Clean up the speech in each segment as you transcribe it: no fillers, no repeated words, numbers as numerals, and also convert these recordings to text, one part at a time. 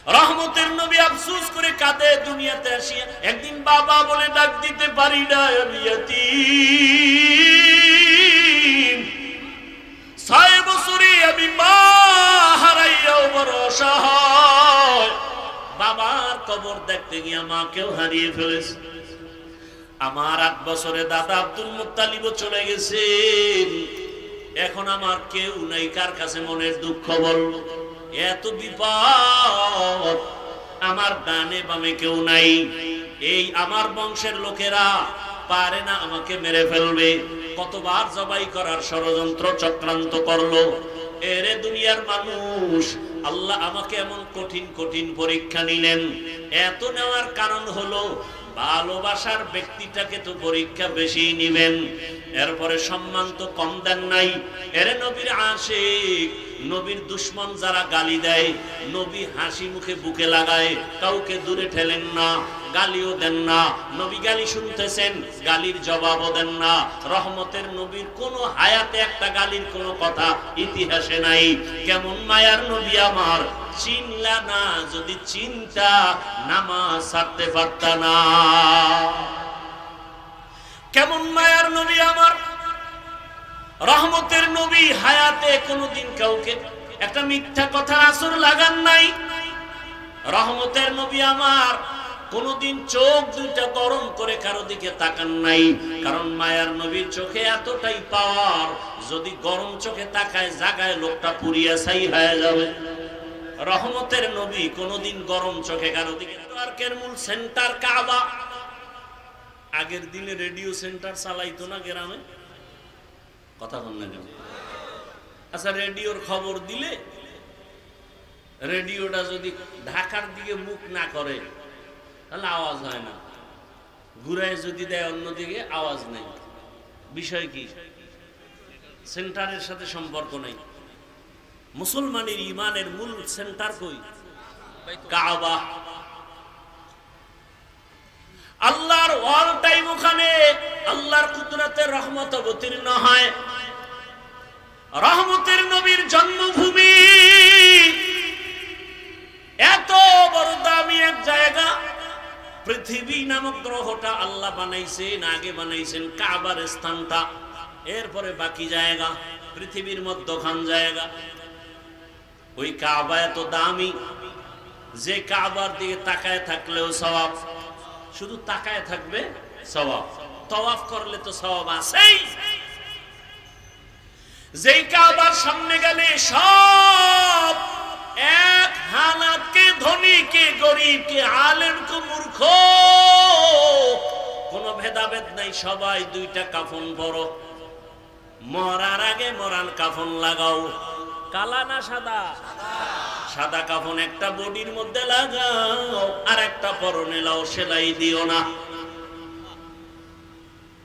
রহমতের নবী আফসোস করে কাঁদে দুনিয়াতে আসিয়া। একদিন বাবা বলে ডাক দিতে পারি না, আমি ইয়াতীম, 6 বছরে আমি মা হারাইয়াও বড় অসহায়। বাবার কবর দেখতে গিয়া মাকেও হারিয়ে ফেলেছে। আমার 8 বছরে দাদা আব্দুল মুত্তালিবও চলে গেছেন। এখন আমার কেউ নাই, কার কাছে মনের দুঃখ বলবো? এত বিপদ, আমার ডানে বামে কেউ নাই। এই আমার বংশের লোকেরা পারে না, আমাকে মেরে ফেলবে। কতবার জবাই করার ষড়যন্ত্র চক্রান্ত করলো। এরে দুনিয়ার মানুষ, আল্লাহ আমাকে এমন কঠিন কঠিন পরীক্ষা নিলেন। এত নেওয়ার কারণ হলো ভালোবাসার ব্যক্তিটাকে তো পরীক্ষা বেশি নিবেন, এরপরে সম্মান তো কম দেন নাই। এরে নবীর আশিক, নবীর দুশ্মন যারা গালি দেয়, নবী হাসি মুখে বুকে লাগায়, কাউকে দূরে ঠেলেন না, গালিও দেন না। নবী গালি শুনতেছেন, গালির জবাবও দেন না। রহমতের নবীর কোনো হায়াতে একটা গালির কোনো কথা ইতিহাসে নাই। কেমন মায়ার নবী আমার, চিনলা না, যদি চিন্তা নামাজ ছাড়তে পারতা না। কেমন মায়ার নবী আমার, রহমতের নবী হায়াতে কোনদিন কাউকে একটা মিথ্যা কথার আসর লাগান নাই। রহমতের নবী আমার কোনদিন চোখ দুইটা গরম করে কারো দিকে তাকান নাই। কারণ মায়ার নবীর চোখে এতটাই পাওয়ার, যদি গরম চোখে তাকায় জায়গায় লোকটা পুড়িয়া ছাই হয়ে যাবে। রহমতের নবী কোনদিন গরম চোখে কারো দিকে। নেটওয়ার্কের মূল সেন্টার কাবা। আগের দিনে রেডিও সেন্টার চালাইতো না গ্রামে, কথা বল না কেন? আচ্ছা, রেডিওর খবর দিলে রেডিওটা যদি ঢাকার দিকে মুখ না করে তাহলে আওয়াজ হয় না, ঘুরায় যদি দেয় অন্যদিকে আওয়াজ নেই। বিষয় কি? সেন্টারের সাথে সম্পর্ক নেই। মুসলমানের ইমানের মূল সেন্টার কই? কাবা। আল্লাহর অল টাইম ওখানে আল্লাহর কুদরতের রহমত অবতীর্ণ হয়। রহমতের নবীর জন্মভূমি এত বড় দামি এক জায়গা। পৃথিবী নামক গ্রহটা আল্লাহ বানাইছেন, আগে বানাইছেন কাবার স্থানটা, এরপরে বাকি জায়গা পৃথিবীর মধ্যখান জায়গা। ওই কাবা এত দামি যে কাবার দিকে তাকায় থাকলেও সওয়াব, শুধু তাকায় থাকবে সওয়াব, তওয়াফ করলে তো সওয়াব আছেই। যেই কাবার সামনে গেলে সব এক হালাত, কে ধনী কে গরিব, কে আলেম কে মূর্খ, কোনো ভেদাভেদ নাই। সবাই দুইটা কাফন পরো, মরার আগে মরার কাফন লাগাও। কালা না সাদা? সাদা কাফন একটা বডির মধ্যে লাগাও, আর একটা পরনে লাও, সেলাই দিও না।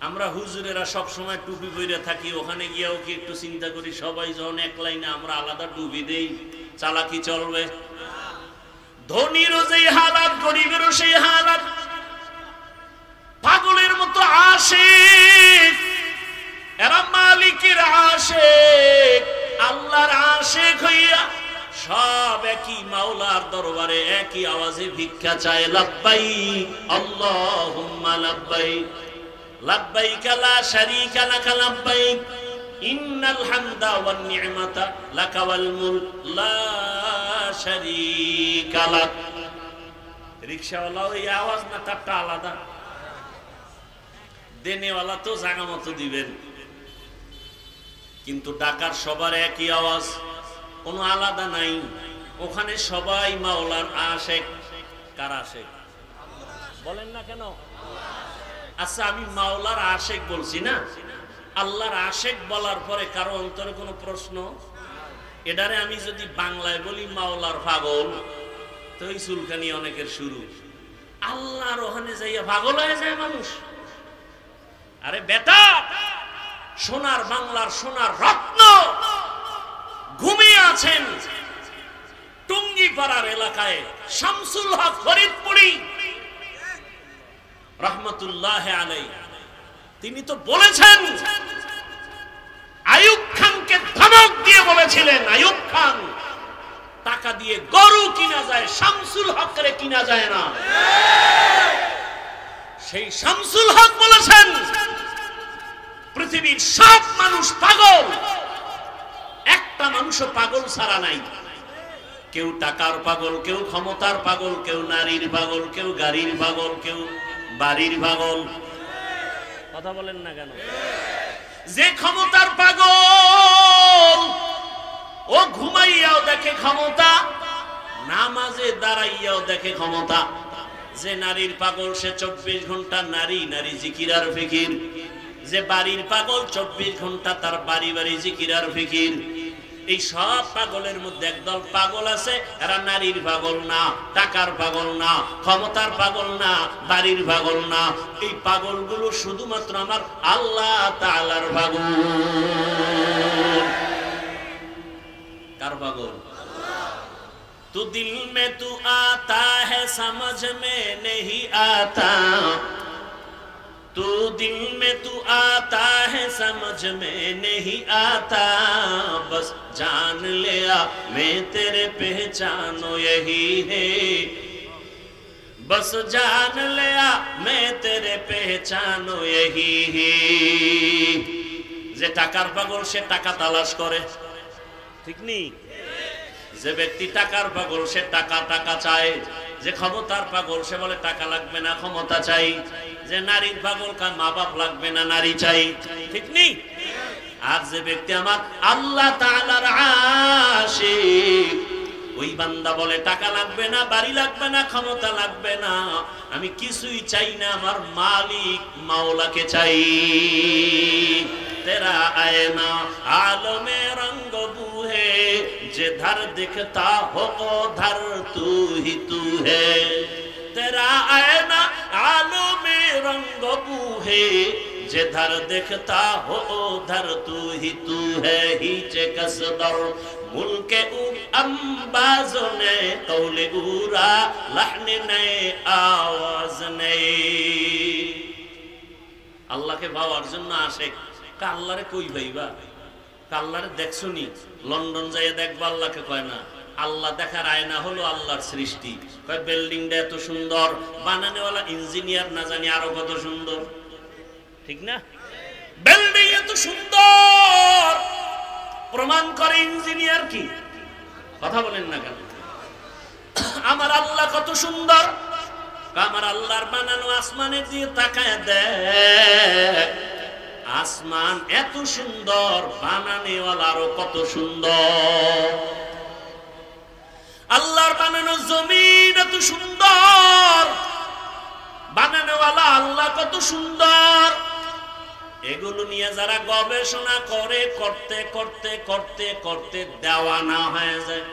আমরা হুজুরেরা সব সময় টুপি পরে থাকি, ওখানে গিয়েও কি একটু চিন্তা করি সবাই যখন এক লাইনে আমরা আলাদা টুপি দেই, চালাকি চলবে? ধনীরও যেই হালাত, গরিবেরও সেই হালাত। পাগলের মতো আশিক, এরা মালিকের আশিক, আল্লাহর আশিক হইয়া সব একই মাওলার দরবারে একই আওয়াজে ভিক্ষা চায়। লাব্বাইক আল্লাহুম্মা লাব্বাইক, লাব্বাইক লা শারীকা লাকা লাব্বাইক, ইন্নাল হামদা ওয়ান নি'মাতা লাকা ওয়াল মুলক লা শারীকা লাক। রিকশাওয়ালা ওই আওয়াজ না তারটা আলাদা, দেনেওয়ালা তো জায়গা মতো দিবেন, কিন্তু ডাকার সবার একই আওয়াজ, কোনো আলাদা নাই। ওখানে সবাই মাওলার আশিক। কার আশিক বলেন না কেন? আচ্ছা, আমি মাওলার আশিক বলছি না, আল্লাহর আশিক বলার পরে কারো অন্তরে কোনো প্রশ্ন? এটারে আমি যদি বাংলায় বলি মাওলার পাগল, তো এই চুলকানি অনেকের শুরু। আল্লাহর ওখানে যাইয়া পাগল হয়ে যায় মানুষ। আরে বেটা, সোনার বাংলার সোনার রত্ন ঘুমিয়ে আছেন টুঙ্গিপাড়ার এলাকায় শামসুল হক ফরিদপুরি রহমতুল্লাহ আলাইহি। তিনি তো বলেছেন, আইয়ুব খানকে ধমক দিয়ে বলেছিলেন, আইয়ুব খান টাকা দিয়ে গরু কিনা যায়, শামসুল হকরে কিনা যায় না। সেই শামসুল হক বলেছেন পৃথিবীর সব মানুষ পাগল, একটা মানুষও পাগল ছাড়া নাই। কেউ টাকার পাগল, কেউ ক্ষমতার পাগল, কেউ নারীর পাগল, কেউ গাড়ির পাগল, কেউ বাড়ির পাগল। কথা বলেন না কেন? যে ক্ষমতার পাগল ও ঘুমাইয়াও দেখে ক্ষমতা, নামাজে দাঁড়াইয়াও দেখে ক্ষমতা। যে নারীর পাগল সে 24 ঘন্টা নারী নারী জিকির আর ফিকির। যে বাড়ির পাগল 24 ঘন্টা তার বাড়ি বাড়ি জিকির আর ফিকির। এই সব পাগলের মধ্যে একদল পাগল আছে, এরা নারীর পাগল না, টাকার পাগল না, ক্ষমতার পাগল না, বাড়ির পাগল না। এই পাগলগুলো শুধুমাত্র আমার আল্লাহ তাআলার পাগল। কার পাগল? तू दिल में तू आता है समझ में नहीं आता, तू दिल में तू आता है समझ में नहीं आता, बस जान लिया मैं तेरे पहचानो यही है, बस जान लिया मैं तेरे पहचानो यही है। যে টাকার পাগল সে টাকা তালাশ করে, ঠিক নেই? যে ব্যক্তি টাকার পাগল সে টাকা টাকা চায়। যে ক্ষমতার পাগল সে বলে টাকা লাগবে না, ক্ষমতা চাই। যে নারীর পাগল কার মা বাপ লাগবে না, নারী চাই, ঠিক নেই? আর যে ব্যক্তি আমার আল্লাহ তাআলার আশিক, ওই বান্দা বলে টাকা লাগবে না, বাড়ি লাগবে না, ক্ষমতা লাগবে না, আমি কিছুই চাই না, আমার মালিক মাওলাকে চাই। तेरा आईना आलमे रंग बू है, जिधर दिखता हो उधर तू ही तू है। तेरा आईना आलमे रंग बू है, जिधर दिखता हो उधर तू ही तू है। हीचे कसदर मुल्के उ अंबाजों ने कौले उरा लहने नए आवाज ने। अल्लाह के पाওয়ার জন্য আসে। আল্লাহরে কই ভাইবা? আল্লাহরে দেখছনি? লন্ডন যাইয়া দেখবা আল্লাহকে কয় না। আল্লাহ দেখার আয়না হলো আল্লাহর সৃষ্টি। কয় বিল্ডিংটা এত সুন্দর, বানানোওয়ালা ইঞ্জিনিয়ার না জানি আরো কত সুন্দর, ঠিক না? বিল্ডিং এত সুন্দর প্রমাণ করে ইঞ্জিনিয়ার কি? কথা বলেন না কেন? আমার আল্লাহ কত সুন্দর, আমার আল্লাহর বানানো আসমানের দিকে তাকায় দেখ, আসমান এত সুন্দর, বানানেওয়ালা আরো কত সুন্দর। আল্লাহর বানানো জমিন এত সুন্দর, বানানেওয়ালা আল্লাহ কত সুন্দর। এগুলো নিয়ে যারা গবেষণা করে, করতে করতে করতে করতে দেওয়ানা হয়ে যায়।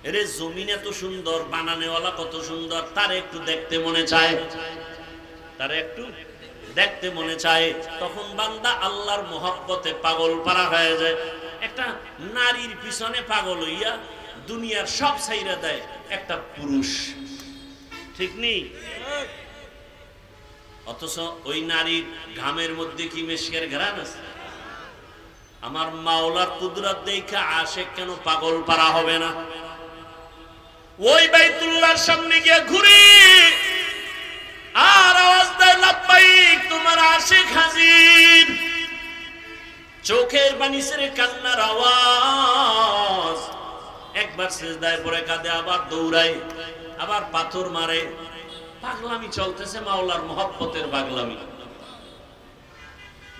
এরে জমিন এত সুন্দর, বানানেওয়ালা কত সুন্দর, তার একটু দেখতে মনে চায়, তার একটু দেখতে মনে চায়। তখন বান্দা আল্লাহর মহব্বতে পাগল পারা হয়ে যায়। একটা নারীর পিছনে পাগল হইয়া দুনিয়ার সব ছাইরা দেয় একটা পুরুষ, ঠিক নেই? অথচ ওই নারীর ঘামের মধ্যে কি মেশকের ঘ্রাণ আছে? আমার মাওলার কুদরত দেখা আশিক কেন পাগল পারা হবে না? ওই বাইতুল্লাহর সামনে গিয়ে ঘুরি আর আওয়াজ দেয় লাব্বাইক, তোমার আশিক হাজির। চোখের পানি ছেড়ে কান্নার আওয়াজ। একবার সিজদায় পড়ে কাঁদে, আবার দৌড়ায়, আবার পাথর মারে। পাগলামি চলতেছে, মাওলার মহব্বতের পাগলামি।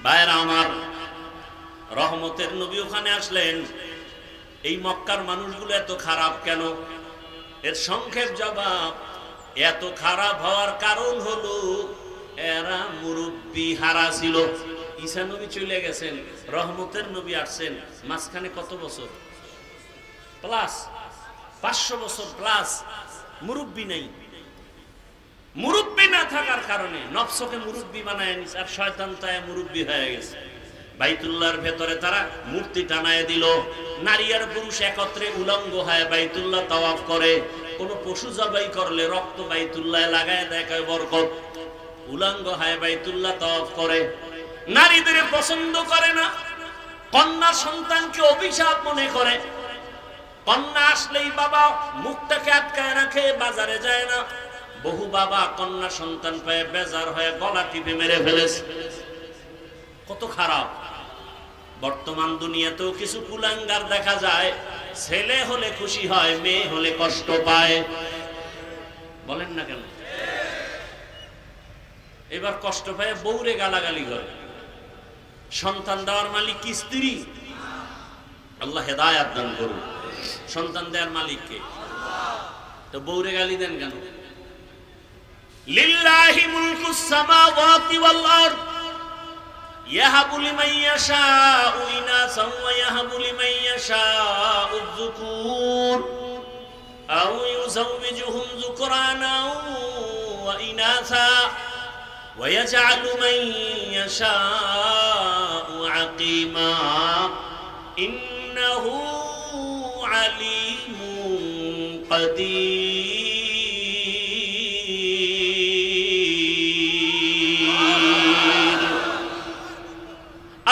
ভাইরা আমার, রহমতের নবী ওখানে আসলেন। এই মক্কার মানুষগুলো এত খারাপ কেন? এর সংক্ষেপ জবাব, এত খারাপ হওয়ার কারণ হলো এরা মুরব্বি হারা ছিল। ঈসা নবী চলে গেছেন, রহমতের নবী আসছেন, মাঝখানে কত বছর প্লাস? 500 বছর প্লাস। মুরব্বি নাই। মুরব্বি না থাকার কারণে নফসকে মুরব্বি বানায় নিছে, আর শয়তান তায় মুরব্বি হয়ে গেছে। বাইতুল্লাহর ভেতরে তারা মূর্তি টানায় দিল। নারী আর পুরুষ একত্রে উলঙ্গ হয়ে বাইতুল্লাহ তাওয়াফ করে। কোন পশু জবাই করলে রক্ত বাইতুল্লাহ লাগায় দেখায় বরকত। উলঙ্গ হয়ে বাইতুল্লাহ তাওয়াফ করে। নারীদের পছন্দ করে না, কন্যা সন্তানকে অভিশাপ মনে করে। কন্যা আসলেই বাবা মুখটাকে আটকায় রাখে, বাজারে যায় না। বহু বাবা কন্যা সন্তান পেয়ে বেজার হয়ে গলা টিপে মেরে ফেলেছে। কত খারাপ। বর্তমান দুনিয়াতেও কিছু কুলাঙ্গার দেখা যায়, ছেলে হলে খুশি হয়, মেয়ে হলে কষ্ট পায়। বলেন না কেন? এবার কষ্ট পায় বউরে গালাগালি করে। সন্তান দেওয়ার মালিক কি স্ত্রী? আল্লাহ হেদায়াত দান করুন। সন্তান দেওয়ার মালিক কে? তো বউরে গালি দেন কেন? লিল্লাহি মুলকুস সামাওয়াতি ওয়াল আরদ ইয়াহাবু লিমান ইয়াশাউ ইনাসান ওয়া ইয়াহাবু লিমান ইয়াশাউ যুকুর আও ইউযাওবিজুহুম যুকরানা ওয়া ইনাসা ওয়া ইয়াজআলু মান ইয়াশাউ আকিমা ইন্নাহু আলিমুন কাদির।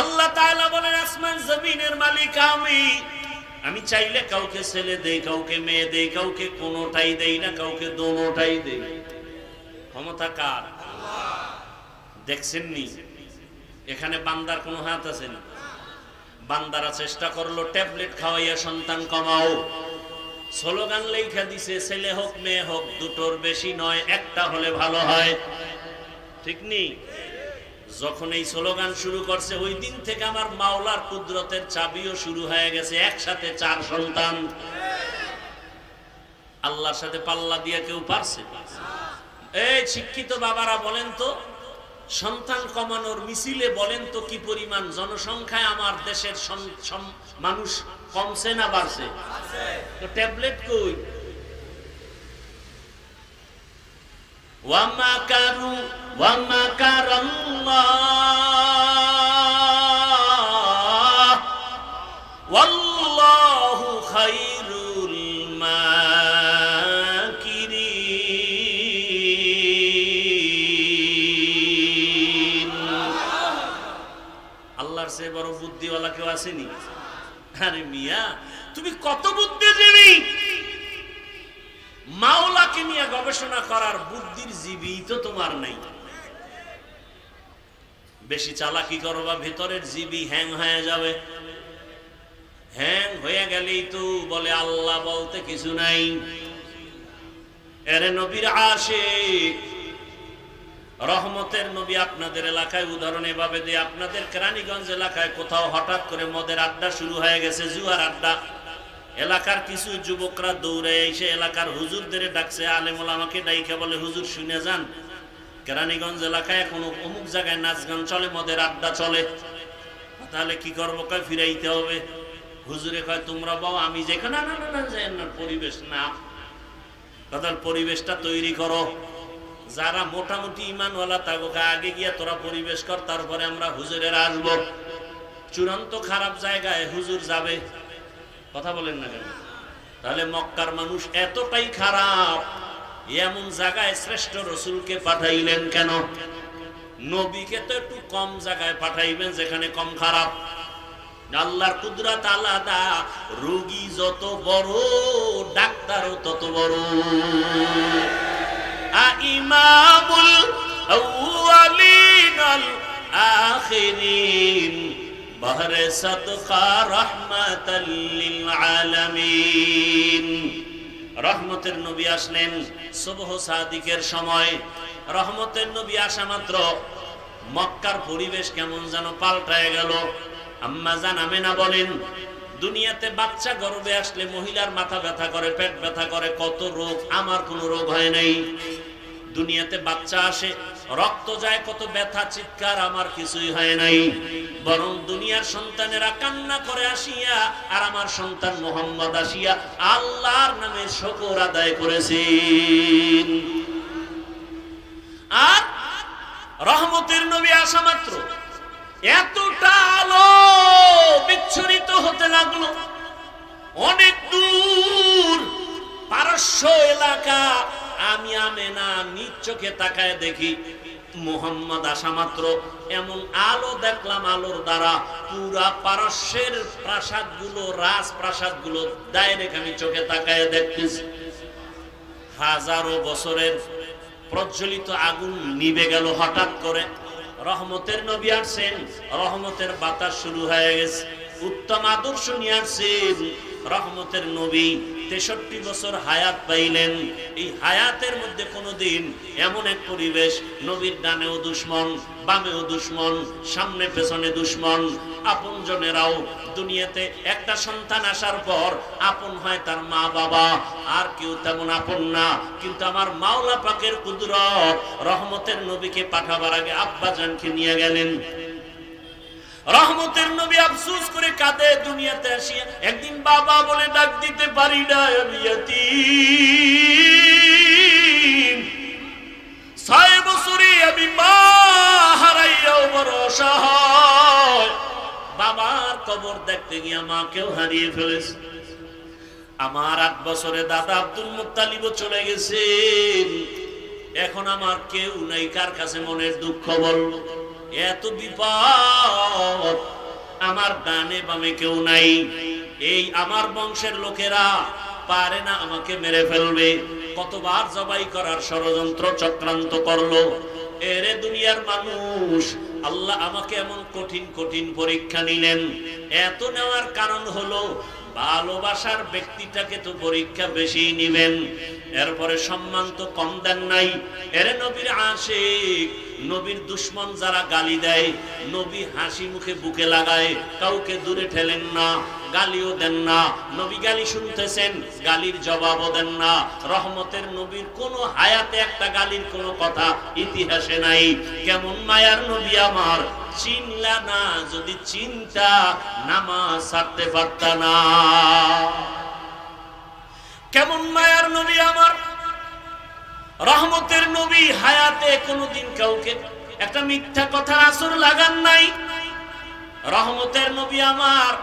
আল্লাহ তাআলা বলেন আসমান জমিনের মালিক আমি চাইলে কাউকে ছেলে দেই, কাউকে মেয়ে দেই, কাউকে কোনোটাই দেই না, কাউকে দোনোটাই দেই। ক্ষমতা কার? দেখছেন নি এখানে বান্দার কোনো হাত আছে না? বান্দারা চেষ্টা করলো ট্যাবলেট খাওয়াইয়া সন্তান কমাও, স্লোগান লেখা দিছে ছেলে হোক মেয়ে হোক দুটোর বেশি নয়, একটা হলে ভালো হয়। ঠিক নি? যখন এই স্লোগান শুরু করছে ওই দিন থেকে আমার মাওলার কুদরতের চাবিও শুরু হয়ে গেছে। একসাথে 4 সন্তান। আল্লাহর সাথে পাল্লা দিয়ে কেউ পারছে? এই শিক্ষিত বাবারা বলেন তো, সন্তান কমানোর মিছিলে বলেন তো কি পরিমাণ জনসংখ্যায় আমার দেশের মানুষ কমছে না বাড়ছে? তো ট্যাবলেট কই? ওয়ামাকারু ওয়ামাকারাল্লাহ ওয়াল্লাহু খায়রুল মাকিরিন। আল্লাহর চেয়ে বড় বুদ্ধিওয়ালা কেউ আসেনি? আরে মিয়া তুমি কত বুদ্ধিজীবী! মাওলাকে নিয়ে গবেষণা করার বুদ্ধির জীবী তো তোমার নাই। বেশি চালাকি করবা ভেতরের জীবী হ্যাং হয়ে যাবে। হ্যাং হয়ে গেলেই তো বলে আল্লাহ বলতে কিছু নাই। এরে নবীর আশিক, রহমতের নবী আপনাদের এলাকায় উদাহরণ এভাবে দিয়ে, আপনাদের কেরানীগঞ্জ এলাকায় কোথাও হঠাৎ করে মদের আড্ডা শুরু হয়ে গেছে, জুয়ার আড্ডা। এলাকার কিছু যুবকরা দৌড়ে এসে এলাকার হুজুরদের ডাকছে, আলেম ওলামাকে ডাইকে বলে হুজুর শুনে যান, কেরানীগঞ্জ এলাকায় এখন অমুক জায়গায় নাচ গান চলে, মদের আড্ডা চলে। তাহলে কি করবো? কয় ফিরাইতে হবে। হুজুরে কয় তোমরা বাও, আমি যেখানে না না না পরিবেশ না, তাহলে পরিবেশটা তৈরি করো। যারা মোটামুটি ইমানওয়ালা তাকে আগে গিয়ে তোরা পরিবেশ কর, তারপরে আমরা হুজুরের আসবো। চূড়ান্ত খারাপ জায়গায় হুজুর যাবে? কথা বলেন না কেন? তাহলে মক্কার মানুষ এতটাই খারাপ, এমন জায়গায় শ্রেষ্ঠ রসুলকে পাঠাইলেন কেন? নবীকে তো একটু কম জায়গায় পাঠাইবেন যেখানে কম খারাপ। আল্লাহর কুদরত আলাদা। রোগী যত বড় ডাক্তারও তত বড়। ইমামুল আউয়ালিন আল আখিরিন বহরে সাদকা রাহমাতাল লিল আলামিন। রহমতের নবী আসলেন সুবহ সাদিকের সময়। রহমতের নবী আসা মাত্র মক্কার পরিবেশ কেমন যেন পাল্টায় গেল। আম্মা জান আমেনা বলেন, দুনিয়াতে বাচ্চা গর্ভে আসলে মহিলার মাথা ব্যথা করে, পেট ব্যথা করে, কত রোগ। আমার কোনো রোগ হয় নাই। দুনিয়াতে বাচ্চা আসে, রক্ত যায়, কত ব্যথা চিৎকার, আমার কিছুই হয় নাই। বরং দুনিয়ার সন্তানেরা কান্না করে আসিয়া, আর আমার সন্তান মোহাম্মদ আসিয়া আল্লাহর নামে শুকর আদায় করেছেন। আর রহমতের নবী আসা মাত্র এতটা আলো বিচ্ছুরিত হতে লাগলো। অনেক দূর পারস্য এলাকা, আমি আমেনা নিজ চোখে তাকায় দেখি মুহাম্মদ আসা মাত্র এমন আলো দেখলাম, আলোর দ্বারা পুরা পারস্যের প্রাসাদগুলো, রাজপ্রাসাদগুলো ডাইরেক্ট আমি চোখে তাকায় দেখতেছি। হাজারো বছরের প্রজ্বলিত আগুন নিভে গেল হঠাৎ করে। রহমতের নবী আসছেন, রহমতের বাতাস শুরু হয়ে গেছে, উত্তম আদর্শ নিয়ে আসছেন। রহমতের নবী 63 বছর হায়াত পাইলেন। এই হায়াতের মধ্যে কোনোদিন এমন এক পরিবেশ, নবীর ডানেও দুশ্মন, বামেও দুশ্মন, সামনে পেছনে দুশ্মন। আপনজনেরাও দুনিয়াতে একটা সন্তান আসার পর আপন হয় তার মা বাবা, আর কেউ তেমন আপন না। কিন্তু আমার মাওলা পাকের কুদরত, রহমতের নবীকে পাঠাবার আগে আব্বাজানকে নিয়ে গেলেন। রহমতের নবী আফসোস করে কাঁদে দুনিয়াতে আসিয়া, একদিন বাবা বলে ডাক দিতে পারি না, আমি ইয়াতীম। 6 বছরে আমি মা হারাইয়াও বড় অসহায়। বাবার কবর দেখতে গিয়া মাকেও হারিয়ে ফেলেছে। আমার 8 বছরে দাদা আব্দুল মুত্তালিবও চলে গেছেন। এখন আমার কেউ নাই, কার কাছে মনের দুঃখ বলবো? এত বিপদ, আমার ডানে বামে কেউ নাই। এই আমার বংশের লোকেরা পারে না, আমাকে মেরে ফেলবে। কতবার জবাই করার ষড়যন্ত্র চক্রান্ত করলো। এরে দুনিয়ার মানুষ, আল্লাহ আমাকে এমন কঠিন কঠিন পরীক্ষা নিলেন। এত নেওয়ার কারণ হলো ভালোবাসার ব্যক্তিটাকে তো পরীক্ষা বেশি নিবেন, এরপরে সম্মান তো কম দেন নাই। এরে নবীর আশিক, নবীর দুশ্মন যারা গালি দেয়, নবী হাসি মুখে বুকে লাগায়, কাউকে দূরে ঠেলেন না, গালিও দেন না। নবী গালি শুনতেছেন, গালির জবাবও দেন না। রহমতের নবীর কোনো হায়াতে একটা গালির কোনো কথা ইতিহাসে নাই। কেমন মায়ার নবী আমার, চিনলা না, যদি চিন্তা নামাজ ছাড়তে পারত না। কেমন মায়ার নবী আমার, রহমতের নবী হায়াতে কোনোদিন কাউকে একটা মিথ্যা কথার আসর লাগান নাই। রহমতের নবী আমার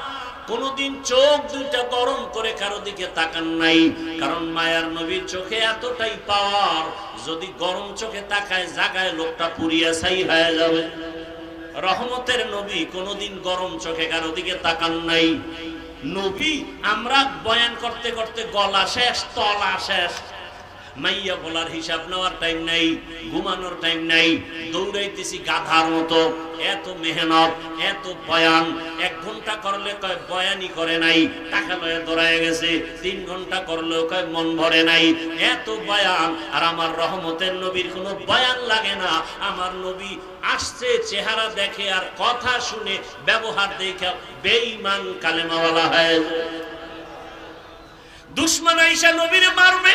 কোনোদিন চোখ দুইটা গরম করে কারো দিকে তাকান নাই। কারণ মায়ার নবীর চোখে এতটাই পাওয়ার, যদি গরম চোখে তাকায় জাগায় লোকটা পুড়িয়া ছাই হয়ে যাবে। রহমতের নবী কোনোদিন গরম চোখে কারো দিকে তাকান নাই। নবী আমরা বয়ান করতে করতে গলা শেষ, তলা শেষ, মাইয়া বলার হিসাব নেওয়ার টাইম নাই, ঘুমানোর টাইম নাই, দৌড়াইতেছি গাধার মতো। এত মেহনত, এত বয়ান। 1 ঘন্টা করলে কয় বয়ানই করে নাই, টাকা লয়ে দৌড়ায় গেছে। 3 ঘন্টা করলেও কয় মন ভরে নাই, এত বয়ান। আর আমার রহমতের নবীর কোনো বয়ান লাগে না। আমার নবী আসছে, চেহারা দেখে আর কথা শুনে, ব্যবহার দেখে বেঈমান কালেমাওয়ালা হয়। দুশমন আইসা নবীরে মারবে,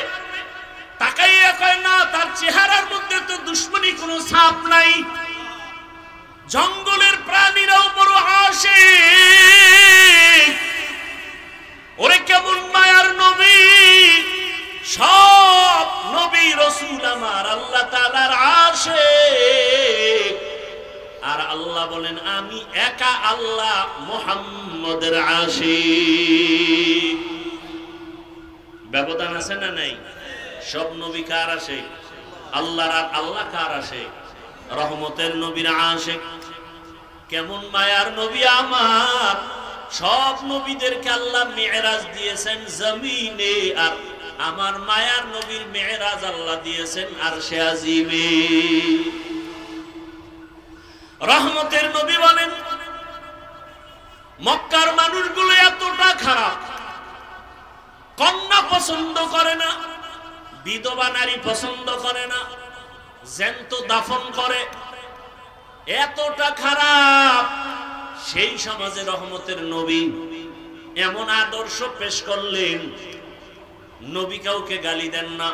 তাকাইয়া কয় না, তার চেহারার মধ্যে তো দুশ্মনী কোনো ছাপ নাই। জঙ্গলের প্রাণীরাও বড় আশিক। ওরে কেমন মায়ার নবী! সব নবী রাসূল আমার আল্লাহ তাআলার আশিক। আর আল্লাহ বলেন আমি একা আল্লাহ মুহাম্মদের আশিক। ব্যবধান আছে না নাই? সব নবী কার আশিক? আল্লাহর। আর আল্লাহ কার আশিক? রহমতের নবীর আশিক। কেমন মায়ার নবী আমার! সব নবীদেরকে আল্লাহ মেরাজ দিয়েছেন জমিনে, আর আমার মায়ার নবীর মেরাজ আল্লাহ দিয়েছেন আরশে আজিমে। রহমতের নবী বলেন মক্কার মানুষগুলো এতটা খারাপ, কন্যা পছন্দ করে না, বিধবা নারী পছন্দ করে না, জ্যান্ত দাফন করে, এতটা খারাপ। সেই সমাজে রহমতের নবী এমন আদর্শ পেশ করলেন, নবী কাউকে গালি দেন না,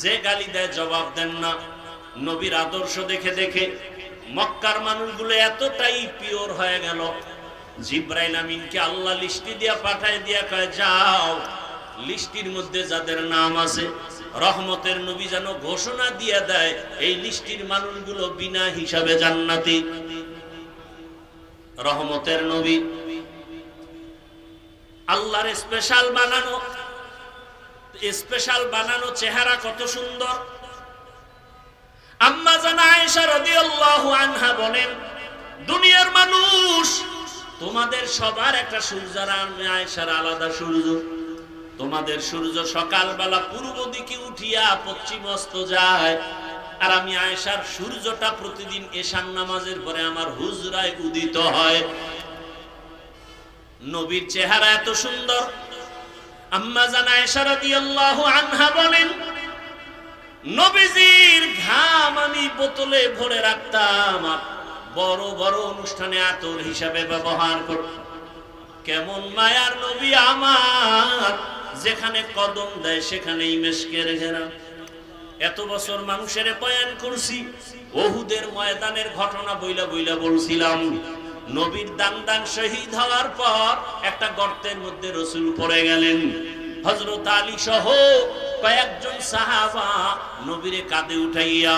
যে গালি দেয় জবাব দেন না। নবীর আদর্শ দেখে দেখে মক্কার মানুষগুলো এতটাই পিওর হয়ে গেল, জিব্রাইল আমিনকে আল্লাহ লিস্টি দিয়া পাঠায় দিয়া কয় যাও, লিস্টির মধ্যে যাদের নাম আছে রহমতের নবী যেন ঘোষণা দিয়ে দেয় এই লিস্টির মানুষগুলো বিনা হিসাবে জান্নাতি। রহমতের নবী আল্লাহর স্পেশাল বানানো চেহারা কত সুন্দর। আম্মা জান আয়েশা রাদিয়াল্লাহু আনহা বলেন, দুনিয়ার মানুষ তোমাদের সবার একটা সূর্য, আর আয়েশার আলাদা সূর্য। তোমাদের সূর্য সকালবেলা পূর্ব দিকে উঠিয়া পশ্চিম অস্ত যায়, আর আমি আয়েশার সূর্যটা প্রতিদিন এশার নামাজের পরে আমার হুজরায় উদিত হয়। নবীর চেহারা এত সুন্দর। আম্মা জান আয়েশা রাদিয়াল্লাহু আনহা বলেন, নবীজির ঘাম আমি বোতলে ভরে রাখতাম, বড় বড় অনুষ্ঠানে আতর হিসাবে ব্যবহার করতাম। কেমন মায়ার নবী আমার, যেখানে কদম দেয় সেখানেই মেশকের ঘেরা। এত বছর মানুষের বয়ান করছি, ওহুদের ময়দানের ঘটনা বইলা বইলা বলছিলাম। নবীর দান শহীদ হওয়ার পর একটা গর্তের মধ্যে রাসূল পড়ে গেলেন। হযরত আলী সহ কয়েকজন সাহাবা নবীরে কাঁধে উঠাইয়া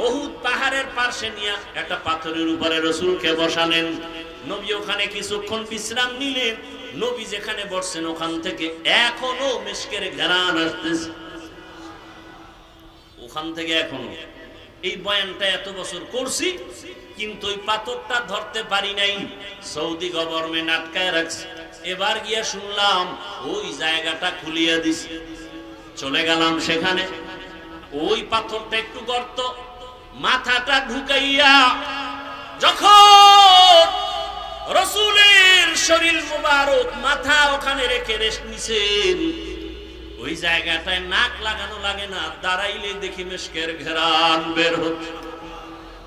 ওহুদ পাহাড়ের পাশে নিয়ে একটা পাথরের উপরে রাসূলকে বসালেন। নবী ওখানে কিছুক্ষণ বিশ্রাম নিলেন। নবী যেখানে বসছেন ওখান থেকে এখনো মিশকের ঘ্রাণ আসতেছে, ওখান থেকে এখনো। এই বয়ানটা এত বছর করছি, কিন্তু ওই পাথরটা ধরতে পারি নাই। সৌদি গভর্নমেন্ট আটকায় রাখছে। এবার গিয়া শুনলাম ওই জায়গাটা খুলিয়ে দিছে। চলে গেলাম সেখানে, ওই পাথরটা একটু গর্ত, মাথাটা ঢুকাইয়া যখন রাসূলের শরীর মুবারক মাথা ওখানে রেখে রেস্ট নিছেন, ওই জায়গাটায় নাক লাগানো লাগে না, দাঁড়াইলে দেখি মিশকের ঘেরান বের হচ্ছে।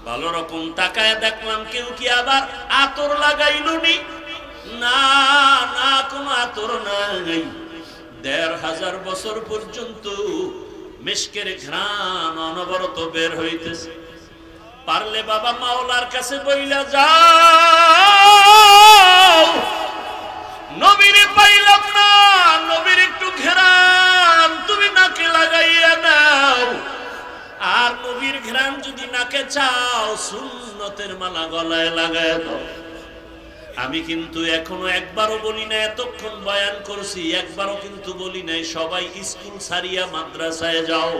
ভালো রকম তাকায় দেখলাম কেউ কি আবার আতর লাগাইলো নি? না না, কোনো আতর নাই। ১৫০০ বছর পর্যন্ত মিশকের ঘ্রাণ অনবরত বের হইতেছে। পারলে বাবা মাওলার কাছে বইলা যাও, নবীরে পাইলাম না, নবীর একটু ঘ্রাণ তুমি নাকে লাগাইয়া নাও। আর নবীর ঘ্রাণ যদি নাকে চাও, সুন্নতের মালা গলায় লাগায় দাও। আমি কিন্তু এখনো একবারও বলি না, এতক্ষণ বয়ান করছি একবারও কিন্তু বলি নাই সবাই স্কুল ছাড়িয়া মাদ্রাসায় যাও।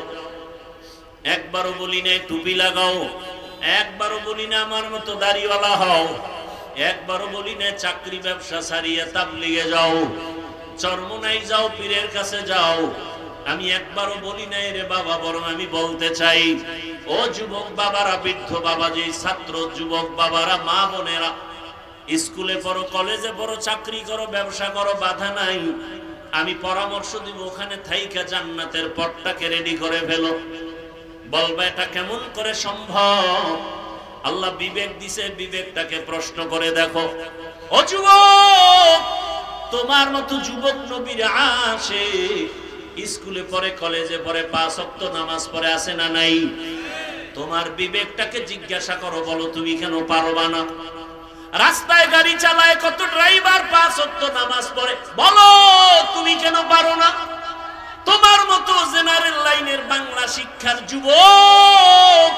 একবারও বলি নাই টুপি লাগাও। একবারও বলি না আমার মতো দাড়িওয়ালা হও। একবারও বলি না চাকরি ব্যবসা ছাড়িয়া তাবলিগে যাও, চরমনাই যাও, পীরের কাছে যাও। আমি একবারও বলি নাই রে বাবা, বরং আমি বলতে চাই, ও যুবক বাবারা, বৃদ্ধ বাবা, যে ছাত্র যুবক বাবারা, মা বোনেরা, স্কুলে পড়ো, কলেজে পড়ো, চাকরি করো, ব্যবসা করো, বাধা নাই। আমি পরামর্শ দিব, ওখানে থাইকা জান্নাতের পথটাকে রেডি করে ফেলো। বলবা এটা কেমন করে সম্ভব? আল্লাহ বিবেক দিছে, বিবেকটাকে প্রশ্ন করে দেখো। ও যুবক, তোমার মতো যুবক নবীর আসে, স্কুলে পড়ে, কলেজে পড়ে, ৫ ওয়াক্ত নামাজ পড়ে, আছে না নাই? তোমার বিবেকটাকে জিজ্ঞাসা করো, বলো তুমি কেন পারবা না? রাস্তায় গাড়ি চালায় কত ড্রাইভার ৫ ওয়াক্ত নামাজ পড়ে, বলো তুমি কেন পারো না? তোমার মতো জেনারেল লাইনের বাংলা শিক্ষার যুবক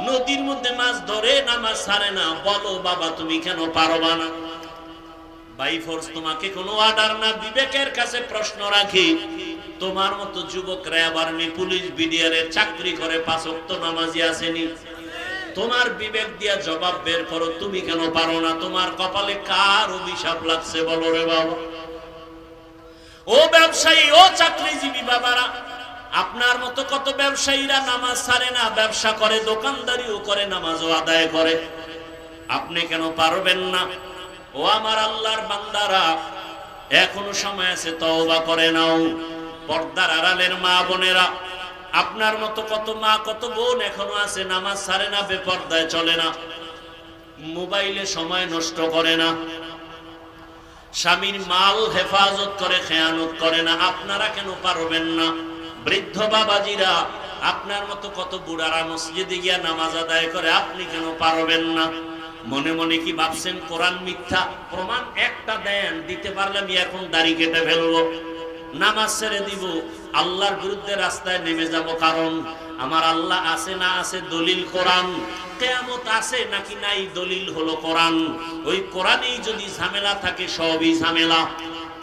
নদীর মধ্যে মাছ ধরে নামাজ ছাড়ে না, বলো বাবা তুমি কেন পারবা না? বাই ফোর্স তোমাকে কোনো অর্ডার না, বিবেকের কাছে প্রশ্ন রাখি। তোমার মতো যুবক র্যাব, আর্মি, পুলিশ, বিডিআরের চাকরি করে, ৫ ওয়াক্ত নামাজি আসেনি? তোমার বিবেক দিয়া জবাব বের করো, তুমি কেন পারো না? তোমার কপালে কার অভিশাপ লাগছে বলো রে বাবা? ও ব্যবসায়ী, ও চাকরিজীবী বাবারা, আপনার মতো কত ব্যবসায়ীরা নামাজ ছাড়ে না, ব্যবসা করে, দোকানদারিও করে, নামাজও আদায় করে। আপনি কেন পারবেন না? ও আমার আল্লাহর বান্দারা, এখনো সময় আছে, তওবা করে নাও। পর্দার আড়ালের মা বোনেরা, আপনার মতো কত মা, কত বোন এখনো আছে, নামাজ ছাড়ে না, বেপর্দায় চলে না, মোবাইলে সময় নষ্ট করে না, স্বামীর মাল হেফাজত করে, খেয়ানত করে না। আপনারা কেন পারবেন না? বৃদ্ধ বাবাজিরা, আপনার মতো কত বুড়ারা মসজিদে গিয়া নামাজ আদায় করে, আপনি কেন পারবেন না? মনে মনে কি ভাবছেন কোরআন মিথ্যা? প্রমাণ একটা দেন, দিতে পারলে আমি এখন দাড়ি কেটে ফেলবো, নামাজ ছেড়ে দিব, আল্লাহর বিরুদ্ধে রাস্তায় নেমে যাব। কারণ আমার আল্লাহ আছে না আছে দলিল কোরআন, কিয়ামত আছে নাকি নাই দলিল হলো কোরআন। ওই কোরআনেই যদি ঝামেলা থাকে, সবই ঝামেলা।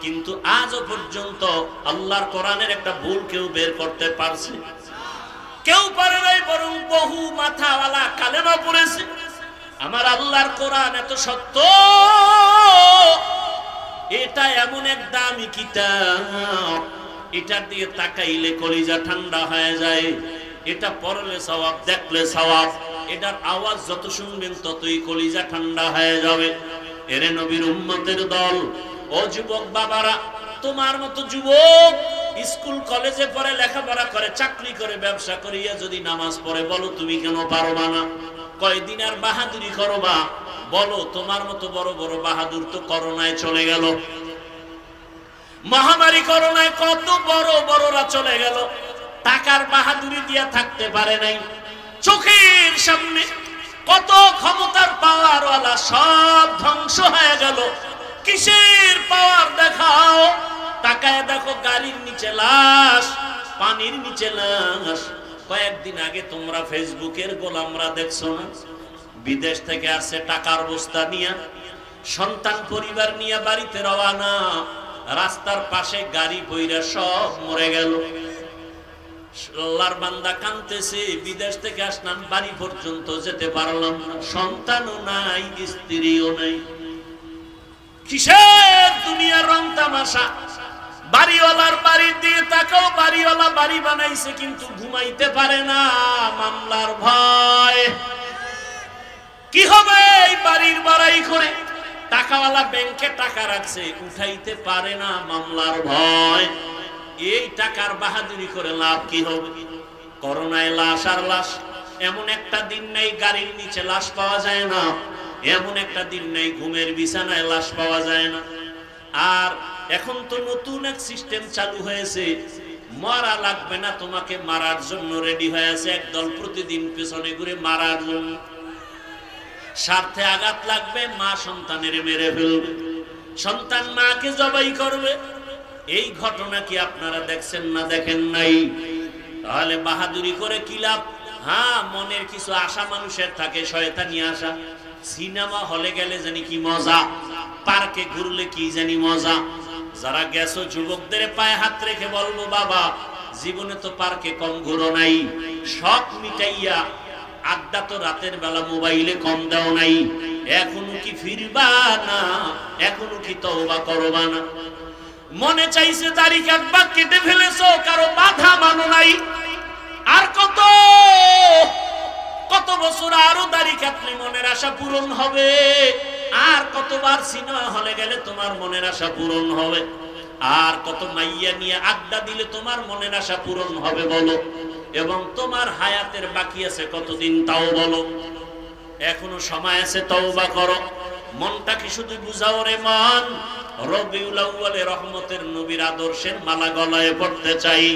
কিন্তু আজও পর্যন্ত আল্লাহর কোরআনের একটা ভুল কেউ বের করতে পারছে? কেউ পারে নাই, বরং বহু মাথাওয়ালা কালেমা পড়েছে। আমার আল্লাহর কোরআন এত সত্য, এটা এমন এক দামি কিতাব, এটার দিয়ে তাকাইলে কলিজা ঠান্ডা হয়ে যায়। এটা পড়লে সওয়াব, দেখলে সওয়াব, এটার আওয়াজ যত শুনবেন ততই কলিজা ঠান্ডা হয়ে যাবে। এরে নবীর উম্মতের দল, ও যুবক বাবারা, তোমার মতো যুবক স্কুল কলেজে পড়ে, লেখাপড়া করে, চাকরি করে, ব্যবসা করিয়া যদি নামাজ পড়ে, বলো তুমি কেন পারবা না? কয়দিন আর বাহাদুরি করবা? বলো, তোমার মতো বড় বড় বাহাদুর তো করোনায় চলে গেল, মহামারী করোনায় কত বড় বড়রা চলে গেল, টাকার বাহাদুরি দিয়া থাকতে পারে নাই। চোখের সামনে কত ক্ষমতার পাওয়ারওয়ালা সব ধ্বংস হয়ে গেল। কিসের পাওয়ার দেখাও? তাকায় দেখো, গাড়ির নিচে লাশ, পানির নিচে লাশ। কয়েকদিন আগে তোমরা ফেসবুকের গোলামরা দেখছো না? বিদেশ থেকে আসছে টাকার বস্তা নিয়ে, সন্তান পরিবার নিয়ে বাড়িতে রওনা, রাস্তার পাশে গাড়ি বইরা সব মরে গেল। আল্লাহর বান্দা কাঁদতেছে, বিদেশ থেকে আসলাম, বাড়ি পর্যন্ত যেতে পারলাম না, সন্তানও নাই, স্ত্রীও নাই। কিসের দুনিয়ার রং তামাশা? বাড়িওয়ালার বাড়ি দিয়ে তাকাও, বাড়িওয়ালা বাড়ি বানাইছে কিন্তু ঘুমাইতে পারে না, মামলার ভয়। কি হবে এই বাড়ির বাড়াই করে? টাকাওয়ালা ব্যাংকে টাকা রাখছে, উঠাইতে পারে না, মামলার ভয়। এই টাকার বাহাদুরি করে লাভ কি হবে? করোনায় লাশ আর লাশ। এমন একটা দিন নেই গাড়ির নিচে লাশ পাওয়া যায় না, এমন একটা দিন নেই ঘুমের বিছানায় লাশ পাওয়া যায় না। আর এখন তো নতুন এক সিস্টেম চালু হয়েছে, মারা লাগবে না, তোমাকে মারার জন্য রেডি হয়ে আছে একদল, প্রতিদিন পেছনে ঘুরে মারার জন্য। স্বার্থে আঘাত লাগবে, মা সন্তানের মেরে ফেলবে, সন্তান মাকে জবাই করবে। এই ঘটনা কি আপনারা দেখছেন না দেখেন নাই? তাহলে বাহাদুরি করে কি লাভ? হ্যাঁ, মনের কিছু আশা মানুষের থাকে, শয়তানি আশা। সিনেমা হলে গেলে জানি কি মজা, পার্কে ঘুরলে কি জানি মজা। যারা গেছো যুবকদের পায়ে হাত রেখে বলবো, বাবা জীবনে তো পার্কে কম ঘুরো নাই, শখ মিটাইয়া আড্ডা তো রাতের বেলা মোবাইলে কম দাও নাই, এখনো কি ফিরবা না? এখনো কি তওবা করবা না? মনে চাইছে দাড়ি কাটবা, কেটে ফেলেছো, কারো বাধা মানো নাই। আর কত কত বছর আরো দাড়ি কাটলে মনের আশা পূরণ হবে? আর কতবার সিনেমা হলে গেলে তোমার মনের আশা পূরণ হবে? আর কত মাইয়া নিয়ে আড্ডা দিলে তোমার মনের আশা পূরণ হবে বলো? এবং তোমার হায়াতের বাকি আছে কতদিন তাও বলো? এখনো সময় আছে, তওবা করো। মনটাকে শুধু বুঝাও রে মন, রবিউল আউয়ালে রহমতের নবীর আদর্শের মালা গলায় পড়তে চাই।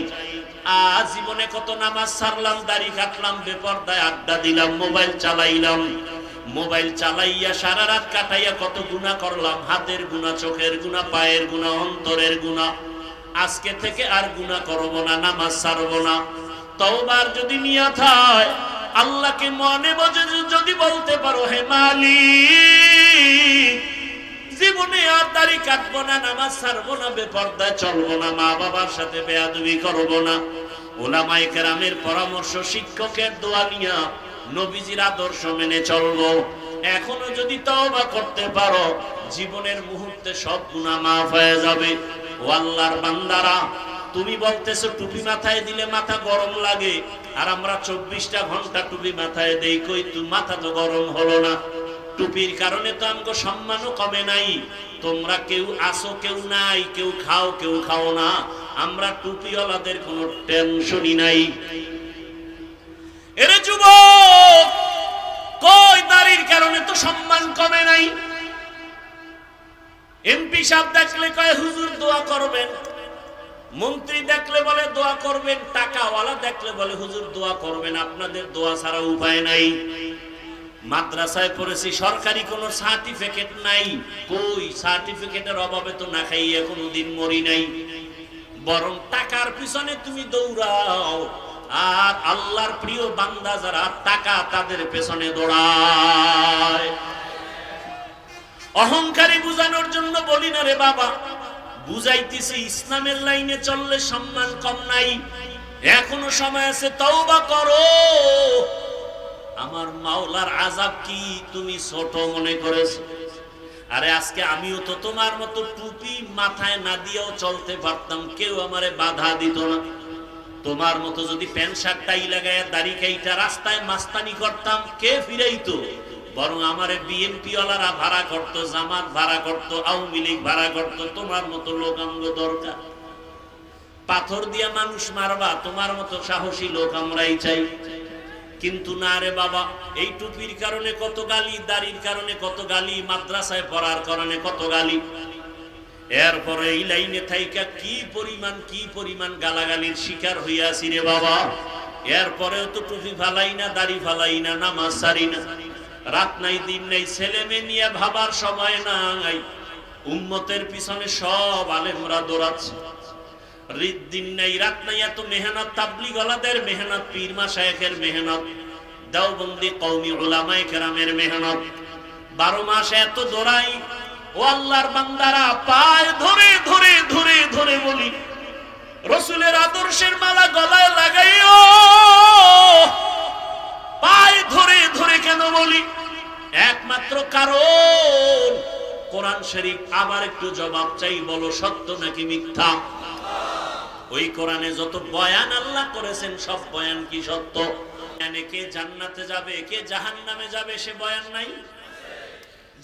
জীবনে কত নামাজ ছাড়লাম, দাড়ি কাটলাম, বেপরদায় আড্ডা দিলাম, মোবাইল চালাইলাম, মোবাইল চালাইয়া সারা রাত কাটাইয়া কত গুনাহ করলাম, হাতের গুনাহ, চোখের গুনাহ, পায়ের গুনাহ, অন্তরের গুনাহ। আজকে থেকে আর গুনাহ করব না, নামাজ ছাড়ব না। তওবার যদি নিয়ত হয়, আল্লাহকে মনে বজে যদি বলতে পারো, হে মালিক জীবনে আর দাড়ি কাটবো না, নামাজ ছাড়বো না, বেপরদায় চলবো না, মা বাবার সাথে বেয়াদবি করবো না, উলামায়ে কেরামের পরামর্শ, শিক্ষকের দোয়া নিয়া নবীজির আদর্শ মেনে চলবো। এখনো যদি তওবা করতে পারো, জীবনের মুহূর্তে সব গুনাহ মাফ হয়ে যাবে। ও আল্লাহর বান্দারা, তুমি বলতেছো টুপি মাথায় দিলে মাথা গরম লাগে, আর আমরা 24টা ঘন্টা টুপি মাথায় দেই, কই তুই মাথা তো গরম হলো না? টুপির কারণে তো আমগো সম্মানও কমে নাই। তোমরা কেউ আসো, কেউ নাই, কেউ খাও, কেউ খাও না, আমরা টুপিওয়ালাদের কোনো টেনশনই নাই। এরে যুবক, কই দাড়ির কারণে তো সম্মান কমে নাই। এমপি সাহেব দেখলে কয় হুজুর দোয়া করবেন, মন্ত্রী দেখলে বলে দোয়া করবেন, টাকাওয়ালা দেখলে বলে হুজুর দোয়া করবেন, আপনাদের দোয়া ছাড়া উপায় নাই। মাদ্রাসায় পড়েছি, সরকারি কোনো সার্টিফিকেট নাই, কই সার্টিফিকেটের অভাবে তো না খাইয়ে কোনোদিন মরি নাই। বরং টাকার পিছনে তুমি দৌড়াও, আর আল্লাহর প্রিয় বান্দা যারা, টাকা তাদের পেছনে দৌড়ায়। অহংকারী বুঝানোর জন্য বলি না রে বাবা, বুঝাইতেছি ইসলামের লাইনে চললে সম্মান কম নাই। এখনো সময় আছে, তওবা করো। আমার মাওলার আযাব কি তুমি ছোট মনে করেছো? আরে আজকে আমিও তো তোমার মতো টুপি মাথায় না দিয়েও চলতে পারতাম, কেউ আমারে বাধা দিত না। তোমার মতো যদি প্যান্ট শার্ট টাই লাগায় দাড়ি কাইটা রাস্তায় মাস্তানি করতাম, কে ফিরাইতো? বরং আমারে বিএনপি ওয়ালারা ভাড়া করতো, জামাত ভাড়া করতো, আওয়ামী লীগ ভাড়া করতো। তোমার মতো লোক আমগো দরকার। পাথর দিয়া মানুষ মারবা, তোমার মতো সাহসী লোক আমরাই চাই। কিন্তু না রে বাবা, এই টুপির কারণে কত গালি, দাড়ির কারণে কত গালি, মাদ্রাসায় পড়ার কারণে কত গালি। এরপরে এই লাইনে থাইকা কি পরিমাণ গালাগালির শিকার হইয়াছি রে বাবা। এরপরেও তো টুপি ফালাই না, দাড়ি ফালাই না, নামাজ ছাড়ি না। রাত নাই দিন নাই, ছেলে মেয়ে নিয়ে ভাবার সময় নাই। উম্মতের পিছনে সব আলেমরা দৌড়াচ্ছে। দিন নাই রাত নাই, এত মেহনত, তাবলীগ ওয়ালাদের মেহনত, পীর মাশায়েখের মেহনত, দেওবন্দি কওমি উলামায়ে কেরামের মেহনত। 12 মাস এত দৌড়াই। ও আল্লাহর বান্দারা, পায় ধরে ধরে ধরে ধরে বলি, রাসূলের আদর্শের মালা গলায় লাগাইও। পায় ধরে ধরে কেন বলি? একমাত্র কারণ কোরআন শরীফ। আবার একটু জবাব চাই, বলো সত্য নাকি মিথ্যা? ওই কোরআনে যত বয়ান আল্লাহ করেছেন, সব বয়ান কি সত্য? কে জান্নাতে যাবে, কে জাহান্নামে যাবে, সে বয়ান নাই?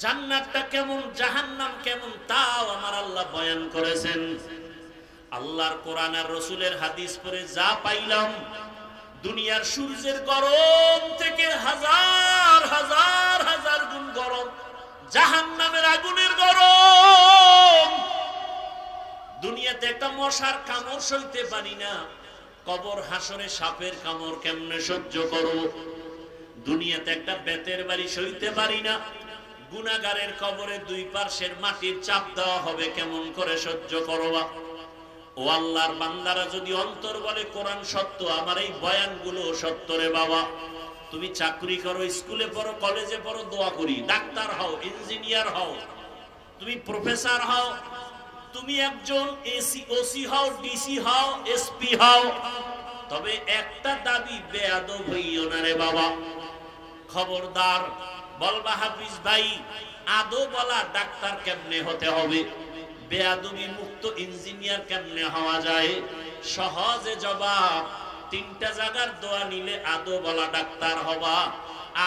জান্নাতটা কেমন, জাহান্নাম কেমন, তাও আমার আল্লাহ বয়ান করেছেন। আল্লাহর কোরআন আর রাসূলের হাদিস পড়ে যা পাইলাম, দুনিয়ার সূর্যের গরম থেকে হাজার হাজার হাজার গুণ গরম জাহান্নামের আগুনের গরম। দুনিয়াতে একটা মশার কামড় সইতে পারি না, কবর হাসরে সাপের কামড় কেমনে সহ্য করব? দুনিয়াতে একটা বেতের বাড়ি সইতে পারি না, গুনাহগারের কবরে দুই পার্শ্বের মাটির চাপ দেওয়া হবে, কেমন করে সহ্য করবা? ও আল্লাহর বান্দারা, যদি অন্তর বলে কোরআন সত্য, আমার এই বয়ানগুলো সত্য রে বাবা। তুমি চাকরি করো, স্কুলে পড়ো, কলেজে পড়ো, দোয়া করি, ডাক্তার হও, ইঞ্জিনিয়ার হও, তুমি প্রফেসর হও, তুমি একজন ওসি হও, ডিসি হও, এসপি হও, তবে একটা দাবি, বেয়াদব হইও না রে বাবা। খবরদার। বলবা হাফিজ ভাই, আদো বলা ডাক্তার কেমনে হতে হবে, বেয়াদবি মুক্ত ইঞ্জিনিয়ার কেমনে হওয়া যায়? সহজে জবাব, 3টা জায়গার দোয়া নিলে আদো বলা ডাক্তার হবা।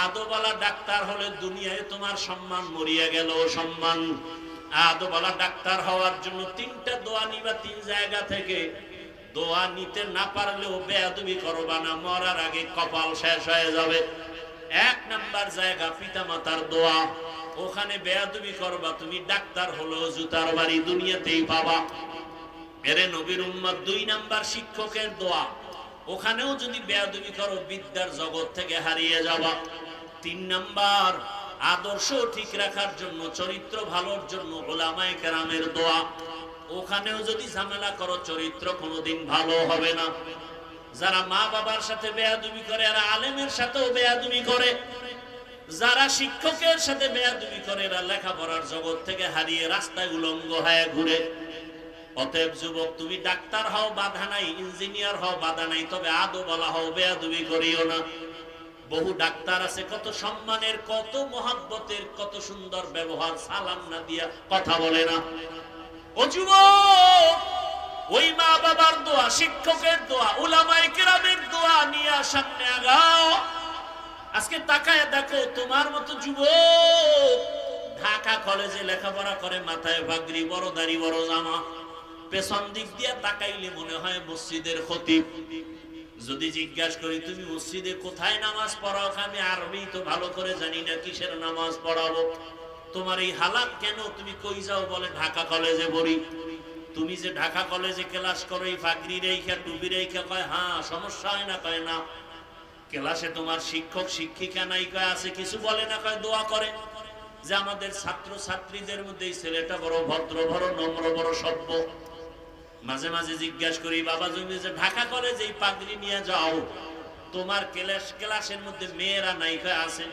আদো বলা ডাক্তার হলে দুনিয়ায় তোমার সম্মান মরিয়া গেল সম্মান। আদো বলা ডাক্তার হওয়ার জন্য 3টা দোয়া নিবা, 3 জায়গা থেকে। দোয়া নিতে না পারলেও বেয়াদবি করবা না, মরার আগে কপাল শেষ হয়ে যাবে। 1 নাম্বার জায়গা পিতা মাতার দোয়া, ওখানে বেয়াদবি করবা, তুমি ডাক্তার হলো জুতার বাড়ি দুনিয়াতেই পাবা। এরে নবীর উম্মত। 2 নাম্বার শিক্ষকের দোয়া, ওখানেও যদি বেয়াদবি করো বিদ্যার জগৎ থেকে হারিয়ে যাবা। 3 নাম্বার আদর্শ ঠিক রাখার জন্য, চরিত্র ভালোর জন্য উলামায়ে কেরামের দোয়া, ওখানেও যদি ঝামেলা করো চরিত্র কোনোদিন ভালো হবে না। যারা মা বাবার সাথে বেয়াদবি করে, এরা আলেমের সাথেও বেয়াদবি করে। যারা শিক্ষকের সাথে বেয়াদবি করে, এরা লেখাপড়ার জগৎ থেকে হারিয়ে রাস্তায় উলঙ্গ হয়ে ঘুরে। অতএব যুবক, তুমি ডাক্তার হও বাধা নাই, ইঞ্জিনিয়ার হও বাধা নাই, তবে আদো বলা হও, বেয়াদবি করিও না। বহু ডাক্তার আছে কত সম্মানের, কত মহব্বতের, কত সুন্দর ব্যবহার, সালাম না দিয়া কথা বলে না। ও যুবক, ওই মা বাবার দোয়া, শিক্ষকের দোয়া, উলামায়ে কেরামের দোয়া নিয়ে সামনে আগাও। আজকে তাকায় দেখো, তোমার মতো যুবক ঢাকা কলেজে লেখাপড়া করে, মাথায় পাগড়ি, বড় দাড়ি, বড় জামা, পেছন দিক দিয়ে তাকাইলে মনে হয় মসজিদের খতিব। যদি জিজ্ঞাসা করি তুমি মসজিদে কোথায় নামাজ পড়াও, আমি আরবি তো ভালো করে জানি না, কিসের নামাজ পড়াবো? তোমার এই হালাত কেন? তুমি কই যাও? বলে ঢাকা কলেজে পড়ি। তুমি যে ঢাকা কলেজে ক্লাস করো, এই পাগড়ি রেখা, টুপি রেখা, কয় হ্যাঁ, সমস্যা হয় না? কয় না। ক্লাসে তোমার শিক্ষক শিক্ষিকা নাই? কয় আছে। কিছু বলে না? কয় দোয়া করে যে আমাদের ছাত্র ছাত্রীদের মধ্যে এই ছেলেটা বড় ভদ্র, বড় নম্র, বড় সভ্য। মাঝে মাঝে জিজ্ঞাসা করি, বাবা তুমি যে ঢাকা কলেজে এই পাগড়ি নিয়ে যাও, তোমার ক্লাসের মধ্যে মেয়েরা নাই? কয় আছে।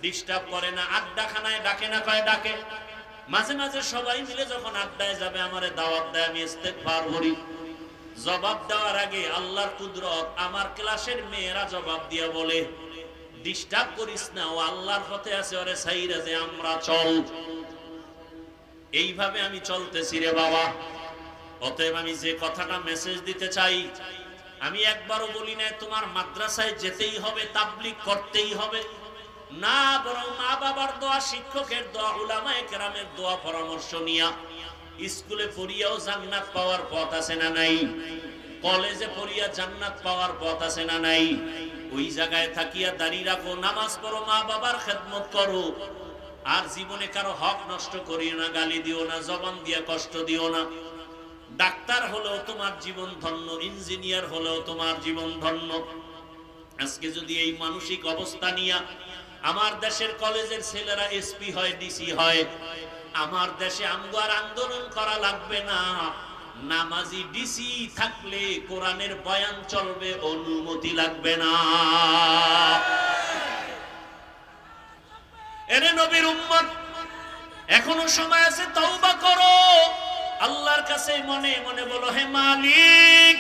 ডিস্টার্ব করে না? আড্ডাখানায় ডাকে না? কয় ডাকে। মাঝে মাঝে সবাই মিলে যখন আড্ডায় যাবে, আমারে দাওয়াত দেয়, আমি ইস্তেগফার করি। জবাব দেওয়ার আগে আল্লাহর কুদরত, আমার ক্লাসের মেয়েরা জবাব দিয়া বলে, ডিস্টার্ব করিস না, ও আল্লাহর পথে আছে, ওরে সাইরা যে আমরা চল। এইভাবে আমি চলতেছি রে বাবা। অতএব আমি যে কথাটা মেসেজ দিতে চাই, আমি একবারও বলি না তোমার মাদ্রাসায় যেতেই হবে, তাবলীগ করতেই হবে না, বরং মা বাবার দোয়া, শিক্ষকের দোয়া, উলামায়ে কেরামের দোয়া পরামর্শ নিয়া স্কুলে পড়িয়াও জান্নাত পাওয়ার পথ আছে না নাই? কলেজে পড়িয়া জান্নাত পাওয়ার পথ আছে না নাই? ওই জায়গায় থাকিয়া দাঁড়িয়ে রাখো, নামাজ পড়ো, মা বাবার খেদমত করো, আর জীবনে কারো হক নষ্ট করিও না, গালি দিও না, জবান দিয়া কষ্ট দিও না। ডাক্তার হলেও তোমার জীবন ধন্য, ইঞ্জিনিয়ার হলেও তোমার জীবন ধন্য। আজকে যদি এই মানসিক অবস্থা নিয়া আমার দেশের কলেজের ছেলেরা এসপি হয়, ডিসি হয়, আমার দেশে আমগো আর আন্দোলন করা লাগবে না। নামাজি ডিসি থাকলে কোরআনের বয়ান চলবে, অনুমতি লাগবে না। এরে নবীর উম্মত, এখনো সময় আছে, তওবা করো। আল্লাহর কাছে মনে মনে বলো, হে মালিক,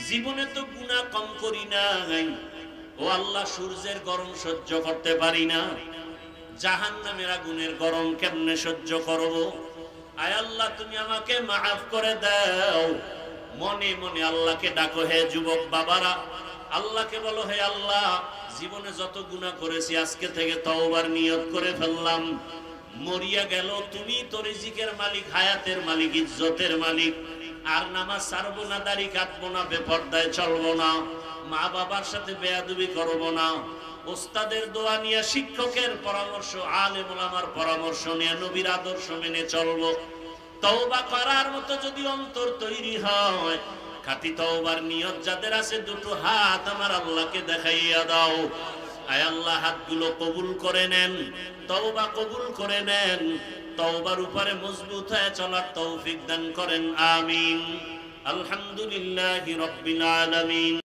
জীবনে তো গুনাহ কম করি নাই, ও আল্লাহ, সূর্যের গরম সহ্য করতে পারি না, জাহান্নামের আগুনের গরম কেমনে সহ্য করব? আয় আল্লাহ, তুমি আমাকে মাফ করে দাও। মনে মনে আল্লাহকে ডাকো। হে যুবক বাবারা, আল্লাহকে বলো, হে আল্লাহ, জীবনে যত গুনাহ করেছি আজকে থেকে তওবার নিয়ত করে ফেললাম। মরিয়া গেল, তুমি তো রিজিকের মালিক, হায়াতের মালিক, ইজ্জতের মালিক। আর নামাজ ছাড়বো না, দাড়ি কাটবো না, বেপরদায় চলবো না, মা বাবার সাথে বেয়াদবি করবো না, ওস্তাদের দোয়া নিয়ে, শিক্ষকের পরামর্শ, আলেম ওলামার পরামর্শ নিয়ে নবীর আদর্শ মেনে চলবো। তওবা করার মতো যদি অন্তর তৈরি হয়, খাঁটি তওবার নিয়ত যাদের আছে, দুটো হাত আমার আল্লাহকে দেখাইয়া দাও। আয় আল্লাহ, হাতগুলো কবুল করে নেন, তওবা কবুল করে নেন, তওবার উপরে মজবুত হয়ে চলার তৌফিক দান করেন। আমিন। আলহামদুলিল্লাহি রাব্বিল আলামিন।